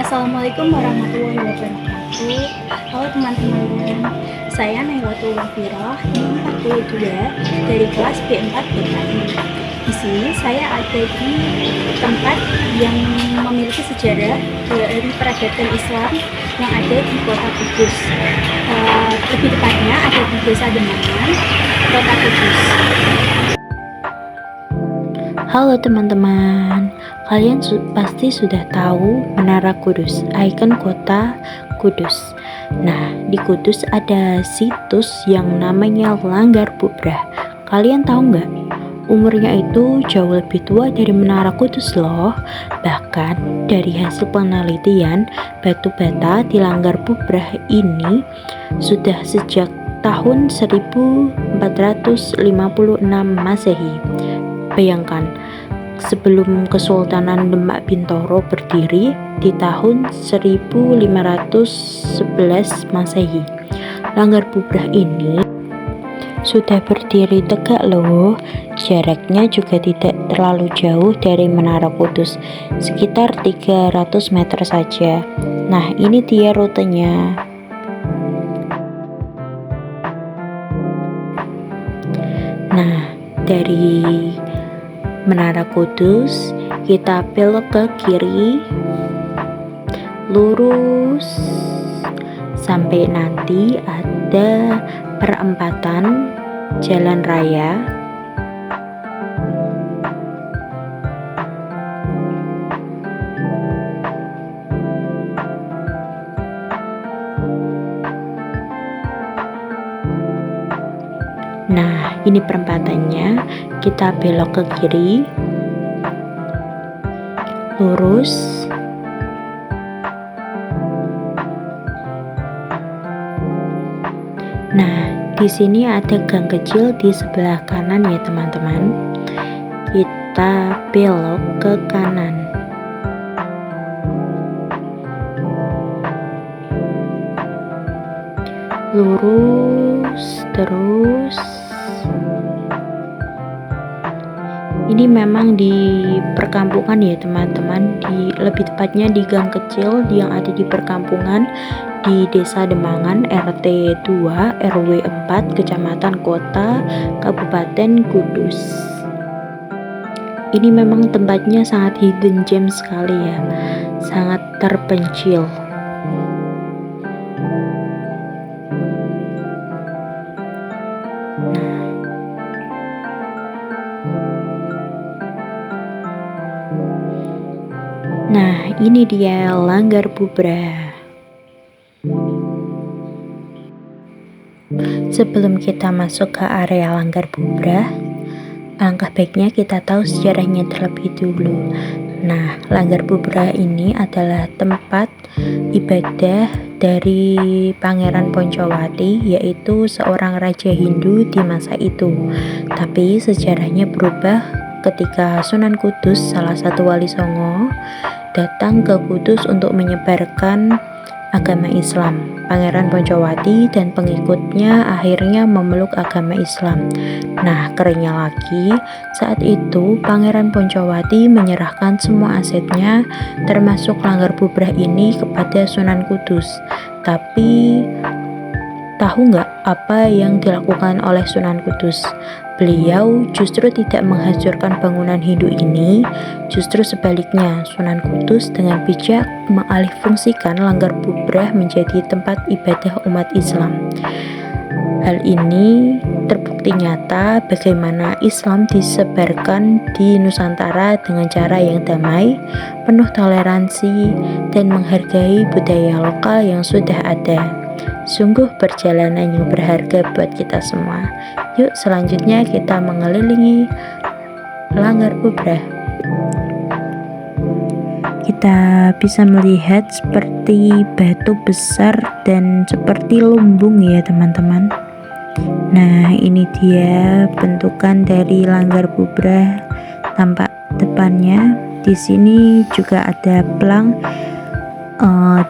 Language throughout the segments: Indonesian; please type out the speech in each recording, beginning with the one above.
Assalamualaikum warahmatullahi wabarakatuh. Halo teman-teman, saya Naiwatul Wafirah, 42 dari kelas B4 PKI. Di sini saya ada di tempat yang memiliki sejarah dari peradaban Islam yang ada di Kota Kudus. Lebih tepatnya ada di Desa Demangan, Kota Kudus. Halo teman-teman, kalian pasti sudah tahu Menara Kudus, ikon kota Kudus. Nah, di Kudus ada situs yang namanya Langgar Bubrah. Kalian tahu nggak? Umurnya itu jauh lebih tua dari Menara Kudus loh. Bahkan dari hasil penelitian, batu bata di Langgar Bubrah ini sudah sejak tahun 1456 Masehi. Bayangkan, sebelum Kesultanan Demak Bintoro berdiri di tahun 1511 Masehi. Langgar Bubrah ini sudah berdiri tegak loh. Jaraknya juga tidak terlalu jauh dari Menara Kudus, sekitar 300 meter saja. Nah, ini dia rutenya. Nah, dari Menara Kudus kita belok ke kiri, lurus sampai nanti ada perempatan jalan raya. Nah, ini perempatannya. Kita belok ke kiri, lurus, nah di sini ada gang kecil di sebelah kanan ya teman-teman. Kita belok ke kanan, lurus terus. Ini memang di perkampungan ya teman-teman, lebih tepatnya di gang kecil yang ada di perkampungan di Desa Demangan, RT 2 RW 4, Kecamatan Kota, Kabupaten Kudus. Ini memang tempatnya sangat hidden gem sekali ya, sangat terpencil. Nah, ini dia Langgar Bubrah. Sebelum kita masuk ke area Langgar Bubrah, alangkah baiknya kita tahu sejarahnya terlebih dulu. Nah, Langgar Bubrah ini adalah tempat ibadah dari Pangeran Poncowati, yaitu seorang raja Hindu di masa itu. Tapi sejarahnya berubah ketika Sunan Kudus, salah satu wali Songo, datang ke Kudus untuk menyebarkan agama Islam. Pangeran Poncowati dan pengikutnya akhirnya memeluk agama Islam. Nah, kerennya lagi, saat itu Pangeran Poncowati menyerahkan semua asetnya, termasuk Langgar Bubrah ini, kepada Sunan Kudus. Tapi tahu nggak apa yang dilakukan oleh Sunan Kudus? Beliau justru tidak menghancurkan bangunan Hindu ini, justru sebaliknya, Sunan Kudus dengan bijak mengalihfungsikan Langgar Bubrah menjadi tempat ibadah umat Islam. Hal ini terbukti nyata bagaimana Islam disebarkan di Nusantara dengan cara yang damai, penuh toleransi, dan menghargai budaya lokal yang sudah ada. Sungguh perjalanan yang berharga buat kita semua. Yuk selanjutnya kita mengelilingi Langgar Bubrah. Kita bisa melihat seperti batu besar dan seperti lumbung ya teman-teman. Nah, ini dia bentukan dari Langgar Bubrah tampak depannya. Di sini juga ada pelang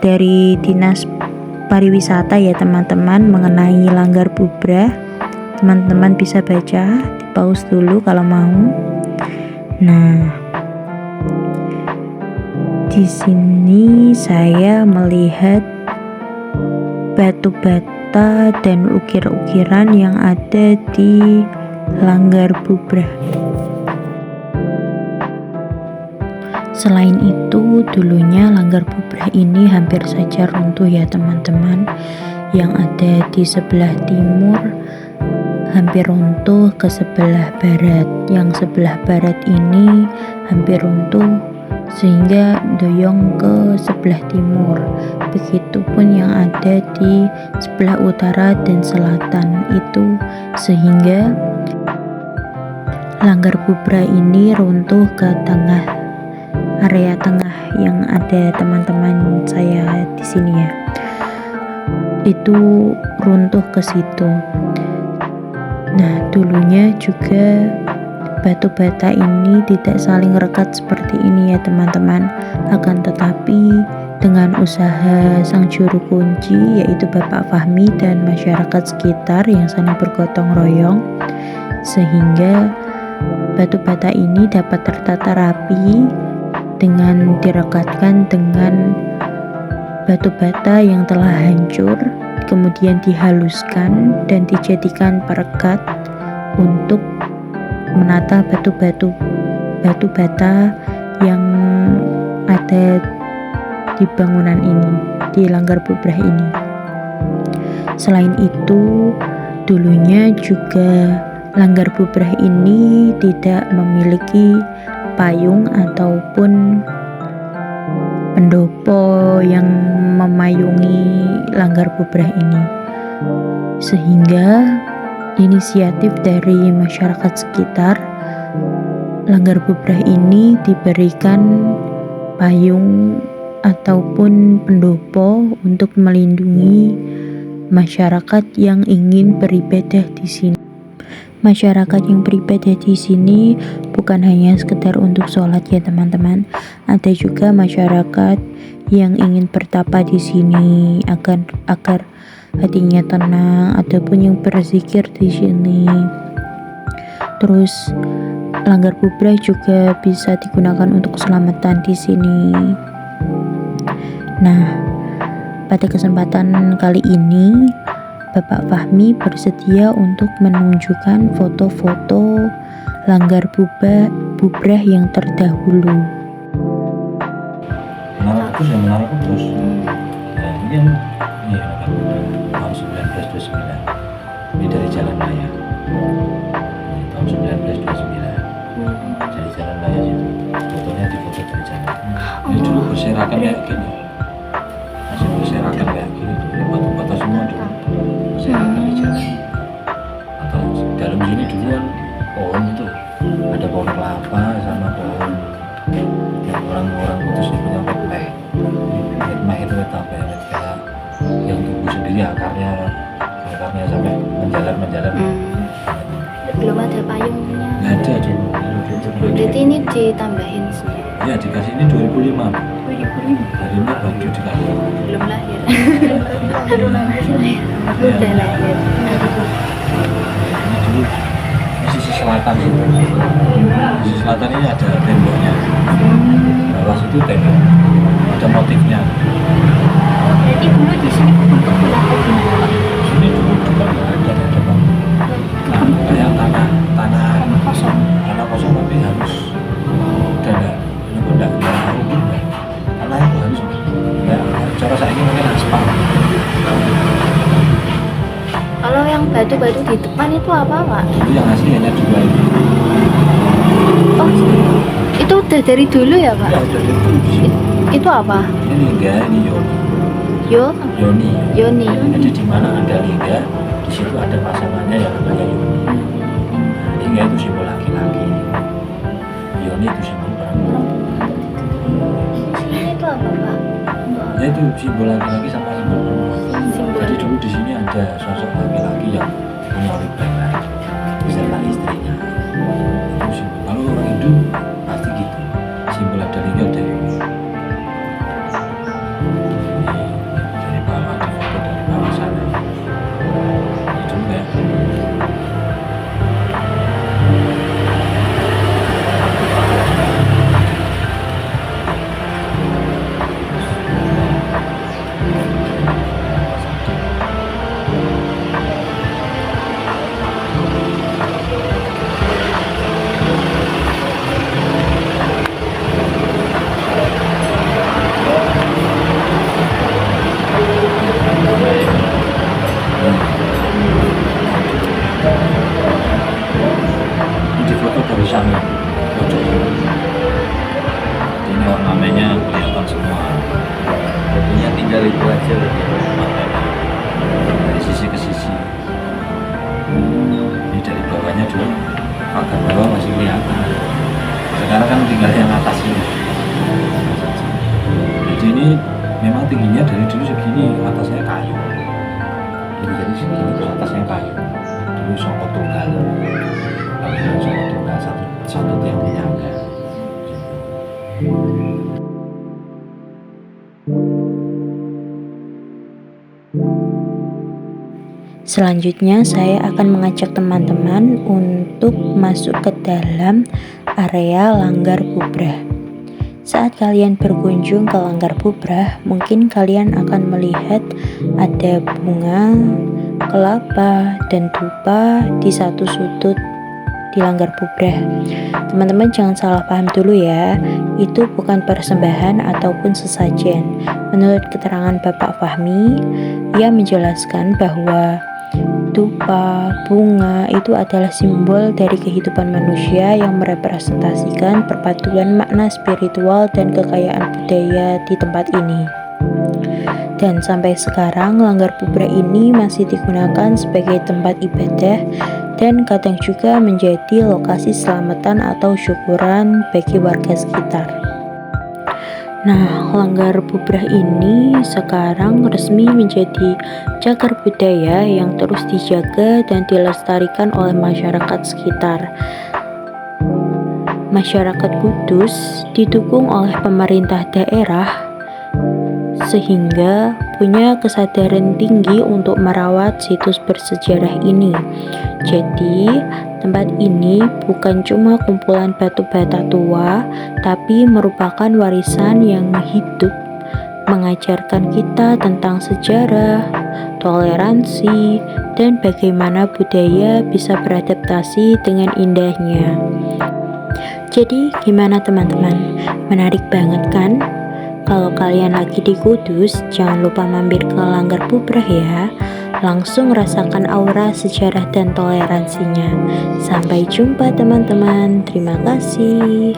dari Dinas Pariwisata ya teman-teman mengenai Langgar Bubrah. Teman-teman bisa baca, di pause dulu kalau mau. Nah, di sini saya melihat batu bata dan ukir-ukiran yang ada di Langgar Bubrah. Selain itu, dulunya Langgar Bubrah ini hampir saja runtuh ya teman-teman. Yang ada di sebelah timur hampir runtuh ke sebelah barat. Yang sebelah barat ini hampir runtuh sehingga doyong ke sebelah timur. Begitupun yang ada di sebelah utara dan selatan itu, sehingga Langgar Bubrah ini runtuh ke area tengah yang ada teman-teman saya di sini ya. Itu runtuh ke situ. Nah, dulunya juga batu bata ini tidak saling rekat seperti ini ya teman-teman. Akan tetapi dengan usaha sang juru kunci yaitu Bapak Fahmi dan masyarakat sekitar yang saling bergotong royong, sehingga batu bata ini dapat tertata rapi dengan direkatkan dengan batu bata yang telah hancur, kemudian dihaluskan dan dijadikan perekat untuk menata batu bata yang ada di bangunan ini, di Langgar Bubrah ini. Selain itu, dulunya juga Langgar Bubrah ini tidak memiliki payung ataupun pendopo yang memayungi Langgar Bubrah ini, sehingga inisiatif dari masyarakat sekitar, Langgar Bubrah ini diberikan payung ataupun pendopo untuk melindungi masyarakat yang ingin beribadah di sini. Masyarakat yang beribadah di sini bukan hanya sekedar untuk sholat ya teman-teman. Ada juga masyarakat yang ingin bertapa di sini agar hatinya tenang, ataupun yang berzikir di sini. Terus Langgar Bubrah juga bisa digunakan untuk keselamatan di sini. Nah, pada kesempatan kali ini Bapak Fahmi bersedia untuk menunjukkan foto-foto Langgar Bubrah yang terdahulu. Menara Kudus ya, Menara Kudus. Nah, ini kan tahun 1929. Ini dari Jalan Raya. Ini tahun 1929. Dari Jalan Raya itu. Fotonya difoto dari jalan. Ini dulu berserakan kayak gini. Masih berserakan kayak gini. Ini batu-bata semua dulu. Berserakan di jalan. Atau dalam sini dulu kan pohon itu. Ada pohon kelapa sama pohon yang orang-orang Kudus punya wetmeh. Wetmeh itu apa ya? Kayak yang tumbuh sendiri akarnya sampai menjalar. Belum ada payungnya. Nggak ada dulu. Berarti ini ditambahin sendiri. Ya dikasih ini 2005. 2005. Hari ini baru dikasih. Belum lahir. Udah lahir. Ini dulu di sisi selatan sih. Di sisi selatan ini ada temboknya. Bawah situ tembok. Ada motifnya. Berarti dulu di sini untuk berapa gimana? Sini dulu juga nggak ada bang. Kayak tanah kosong tapi harus udah enggak tanah itu harus cara saya ini mungkin aspal. Kalau Kalau yang batu-batu di depan itu apa, Pak? Itu yang asli hanya dua itu. Oh, itu udah dari dulu ya, Pak? Ya, jadi itu di sini. Itu apa? Ini lingga, ini Yoni. Yoni. Yoni. Jadi di mana ada lingga, di situ ada pasangannya yang namanya Yoni. Nah, lingga itu simbol laki-laki. Yoni itu simbol perempuan. Ini itu apa, Pak? Ya itu simbol laki-laki sama simbol perempuan. Simbol. Jadi dulu di sini ada sosok laki-laki yang punya wibawa beserta istrinya. Itu simbol. Kalau orang Hindu pasti gitu. Simbol ada lingga ada Yoni. Dari bawah di foto dari bawah sana. Ini juga. Di foto dari sana pojok ini. Jadi ini ornamennya kelihatan semua. Fotonya tinggal itu aja lagi ornamennya dari sisi ke sisi. Ini dari bawahnya dulu, pagar bawah masih kelihatan. Sekarang kan tinggal yang atas ini. Jadi ini memang tingginya dari dulu segini, atasnya kayu. Jadi segini terus atasnya kayu. Dulu songkok tunggal. Bangunan songkok tunggal satu tiang penyangga. Selanjutnya saya akan mengajak teman-teman untuk masuk ke dalam area Langgar Bubrah. Saat kalian berkunjung ke Langgar Bubrah, mungkin kalian akan melihat ada bunga, kelapa, dan dupa di satu sudut di Langgar Bubrah. Teman-teman jangan salah paham dulu ya, itu bukan persembahan ataupun sesajen. Menurut keterangan Bapak Fahmi, ia menjelaskan bahwa dupa, bunga itu adalah simbol dari kehidupan manusia yang merepresentasikan perpaduan makna spiritual dan kekayaan budaya di tempat ini. Dan sampai sekarang Langgar Bubrah ini masih digunakan sebagai tempat ibadah dan kadang juga menjadi lokasi selamatan atau syukuran bagi warga sekitar. Nah, Langgar Bubrah ini sekarang resmi menjadi cagar budaya yang terus dijaga dan dilestarikan oleh masyarakat sekitar. Masyarakat Kudus didukung oleh pemerintah daerah sehingga punya kesadaran tinggi untuk merawat situs bersejarah ini. Jadi, tempat ini bukan cuma kumpulan batu bata tua, tapi merupakan warisan yang hidup, mengajarkan kita tentang sejarah, toleransi, dan bagaimana budaya bisa beradaptasi dengan indahnya. Jadi, gimana teman-teman? Menarik banget kan? Kalau kalian lagi di Kudus, jangan lupa mampir ke Langgar Bubrah ya. Langsung rasakan aura sejarah dan toleransinya. Sampai jumpa teman-teman. Terima kasih.